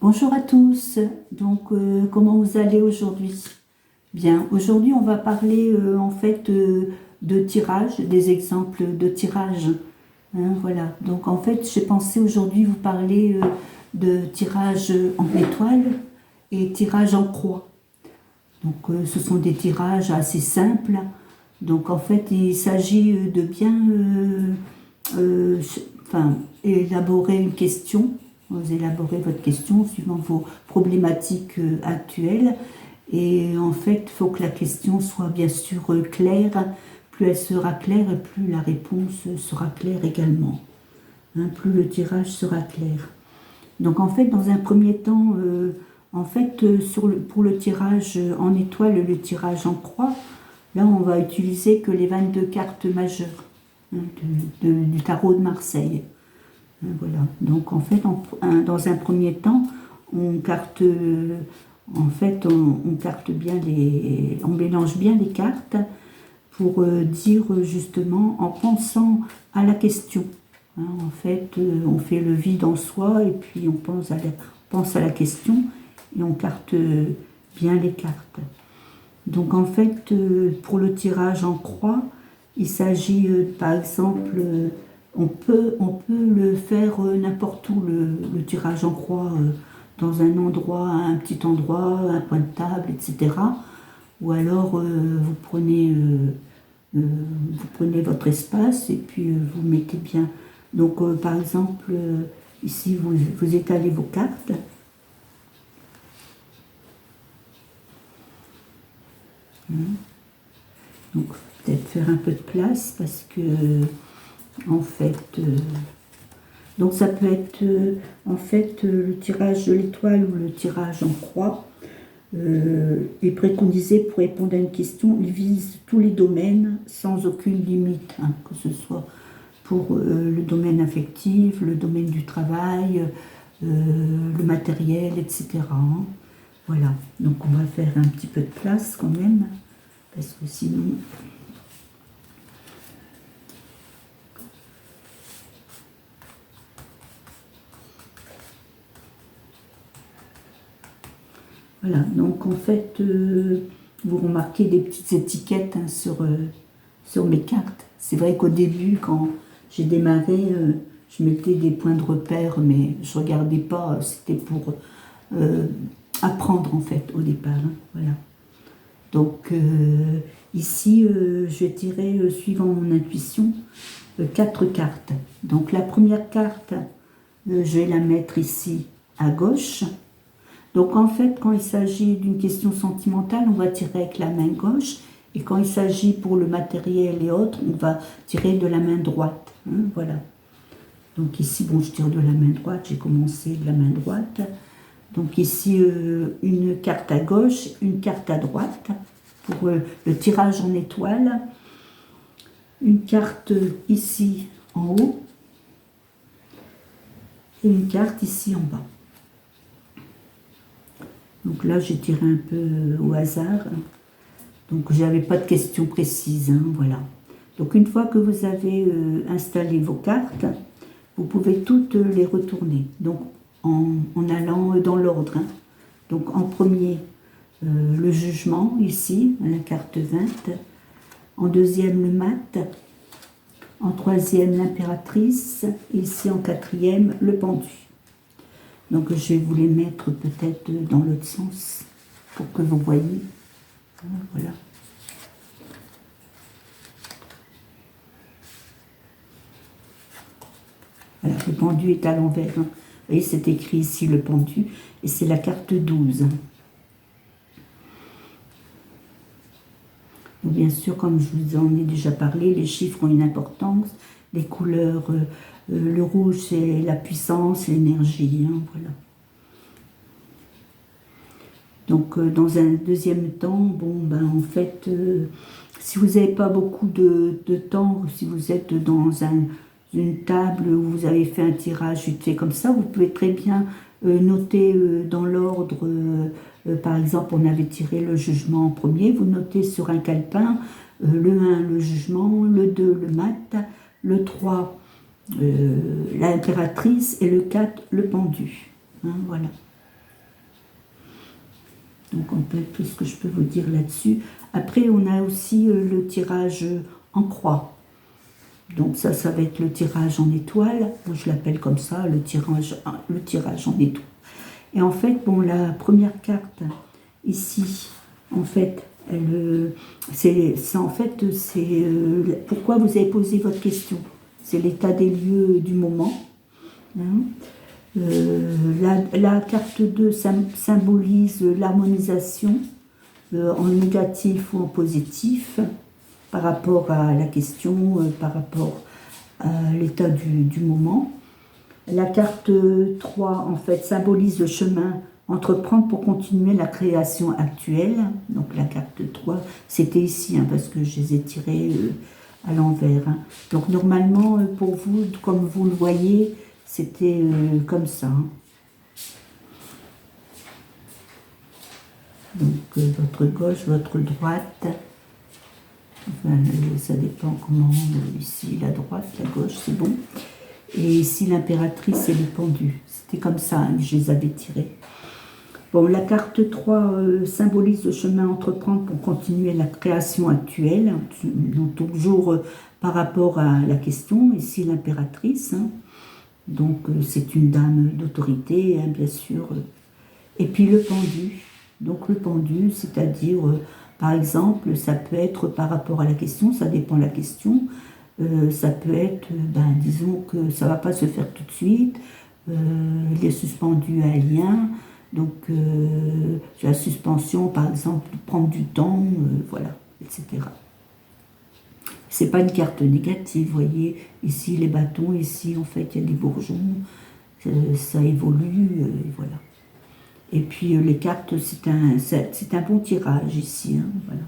Bonjour à tous. Comment vous allez aujourd'hui? Bien, aujourd'hui, on va parler de tirage, des exemples de tirage. Voilà. Donc, en fait, j'ai pensé aujourd'hui vous parler de tirage en étoile et tirage en croix. Ce sont des tirages assez simples. Donc, en fait, il s'agit de bien euh, enfin, élaborer une question. Vous élaborez votre question suivant vos problématiques actuelles. Et en fait, il faut que la question soit bien sûr claire. Plus elle sera claire, et plus la réponse sera claire également. Plus le tirage sera clair. Donc en fait, dans un premier temps, pour le tirage en étoile et le tirage en croix, là on va utiliser que les 22 cartes majeures du tarot de Marseille. Voilà. Donc en fait, dans un premier temps, on carte, on carte bien on mélange bien les cartes pour dire justement en pensant à la question. On fait le vide en soi et puis on pense à la question et on carte bien les cartes. Donc en fait, pour le tirage en croix, il s'agit par exemple, on peut le faire n'importe où, le tirage en croix, dans un endroit, un petit endroit, un point de table, etc. Ou alors vous prenez votre espace et puis vous mettez bien. Donc par exemple, ici vous étalez vos cartes. Donc peut-être faire un peu de place parce que en fait, donc ça peut être le tirage de l'étoile ou le tirage en croix est préconisé pour répondre à une question. Il vise tous les domaines sans aucune limite, que ce soit pour le domaine affectif, le domaine du travail, le matériel, etc. Voilà, donc on va faire un petit peu de place quand même, parce que sinon... Voilà, donc en fait, vous remarquez des petites étiquettes sur mes cartes. C'est vrai qu'au début, quand j'ai démarré, je mettais des points de repère, mais je ne regardais pas, c'était pour apprendre en fait au départ. Voilà. Donc ici, je vais tirer, suivant mon intuition, 4 cartes. Donc la première carte, je vais la mettre ici à gauche. Donc en fait, quand il s'agit d'une question sentimentale, on va tirer avec la main gauche. Et quand il s'agit pour le matériel et autres, on va tirer de la main droite. Voilà. Donc ici, bon, je tire de la main droite, j'ai commencé de la main droite. Donc ici, une carte à gauche, une carte à droite pour le tirage en étoile. Une carte ici en haut et une carte ici en bas. Donc là, j'ai tiré un peu au hasard. Donc, je n'avais pas de questions précises. Voilà. Donc, une fois que vous avez installé vos cartes, vous pouvez toutes les retourner. Donc, en allant dans l'ordre. Donc, en premier, le jugement, ici, la carte 20. En deuxième, le mat. En troisième, l'impératrice. Ici, en quatrième, le pendu. Donc je vais vous les mettre peut-être dans l'autre sens pour que vous voyez. Voilà. Voilà, le pendu est à l'envers. Vous voyez, c'est écrit ici le pendu et c'est la carte 12. Donc, bien sûr, comme je vous en ai déjà parlé, les chiffres ont une importance, les couleurs... le rouge, c'est la puissance, l'énergie. Voilà. Donc, dans un deuxième temps, en fait, si vous n'avez pas beaucoup de temps, ou si vous êtes dans une table où vous avez fait un tirage vite fait comme ça, vous pouvez très bien noter dans l'ordre. Par exemple, on avait tiré le jugement en premier. Vous notez sur un calepin le 1, le jugement, le 2, le mat, le 3, l'impératrice et le 4, le pendu. Voilà. Donc un peu tout ce que je peux vous dire là-dessus. Après, on a aussi le tirage en croix. Donc ça va être le tirage en étoile. Moi, je l'appelle comme ça, le tirage en étoile. Et en fait, bon, la première carte ici, en fait, c'est pourquoi vous avez posé votre question. C'est l'état des lieux du moment. Hein. La carte 2 symbolise l'harmonisation en négatif ou en positif par rapport à la question, par rapport à l'état du moment. La carte 3, en fait, symbolise le chemin entreprendre pour continuer la création actuelle. Donc la carte 3, c'était ici, hein, parce que je les ai tirées à l'envers. Hein. Donc normalement, pour vous, comme vous le voyez, c'était comme ça. Hein. Donc votre gauche, votre droite. Enfin, ça dépend comment, ici la droite, la gauche, c'est bon. Et ici l'impératrice et le pendu. C'était comme ça, hein, que je les avais tirés. Bon, la carte 3 symbolise le chemin à entreprendre pour continuer la création actuelle, donc toujours par rapport à la question, ici l'impératrice. Hein. Donc c'est une dame d'autorité, hein, bien sûr. Et puis le pendu. Donc le pendu, c'est-à-dire... par exemple, ça peut être par rapport à la question, ça dépend de la question. Ça peut être, disons que ça ne va pas se faire tout de suite. Il est suspendu à un lien. Donc, la suspension, par exemple, prendre du temps, voilà, etc. Ce n'est pas une carte négative, vous voyez. Ici, les bâtons, ici, en fait, il y a des bourgeons. Ça évolue, voilà. Et puis les cartes, c'est un bon tirage ici. Hein, voilà.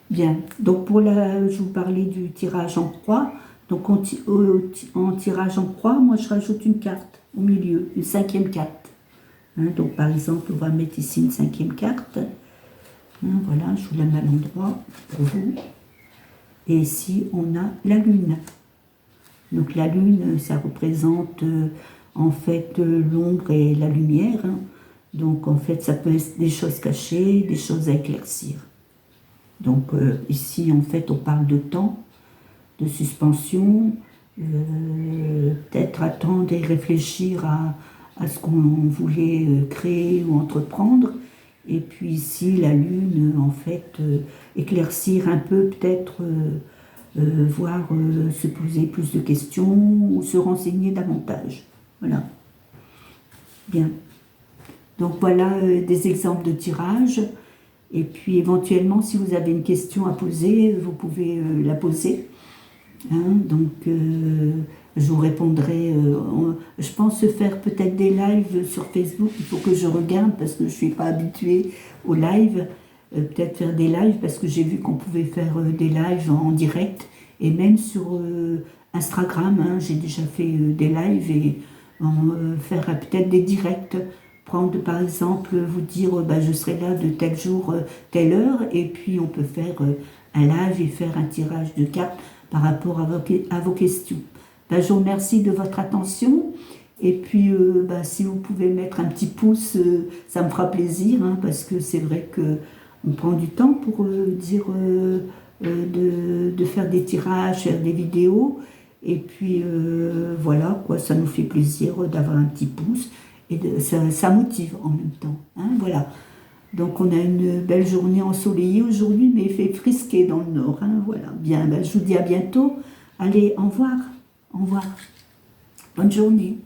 Bien, donc je vous parlais du tirage en croix. Donc en tirage en croix, moi je rajoute une carte au milieu, une 5e carte. Hein, donc par exemple, on va mettre ici une 5e carte. Hein, voilà, je vous la mets à l'endroit pour vous. Et ici, on a la lune. Donc la lune, ça représente... en fait, l'ombre et la lumière. Hein. Donc, en fait, ça peut être des choses cachées, des choses à éclaircir. Donc, ici, en fait, on parle de temps, de suspension, peut-être attendre et réfléchir à ce qu'on voulait créer ou entreprendre. Et puis ici, la lune, en fait, éclaircir un peu, peut-être... voir se poser plus de questions ou se renseigner davantage. Voilà. Bien. Donc voilà des exemples de tirage. Et puis éventuellement, si vous avez une question à poser, vous pouvez la poser. Hein, donc je vous répondrai. Je pense faire peut-être des lives sur Facebook. Il faut que je regarde parce que je ne suis pas habituée aux lives. Peut-être faire des lives parce que j'ai vu qu'on pouvait faire des lives en direct. Et même sur Instagram, hein, j'ai déjà fait des lives et faire peut-être des directs, prendre par exemple, vous dire je serai là de tel jour, telle heure, et puis on peut faire un live et faire un tirage de cartes par rapport à vos questions. Je vous remercie de votre attention, et puis si vous pouvez mettre un petit pouce, ça me fera plaisir, hein, parce que c'est vrai qu'on prend du temps pour dire de faire des tirages, faire des vidéos. Et puis voilà, quoi, ça nous fait plaisir d'avoir un petit pouce et ça motive en même temps. Hein, voilà. Donc on a une belle journée ensoleillée aujourd'hui, mais il fait frisquer dans le nord. Hein, voilà. Bien, je vous dis à bientôt. Allez, au revoir. Au revoir. Bonne journée.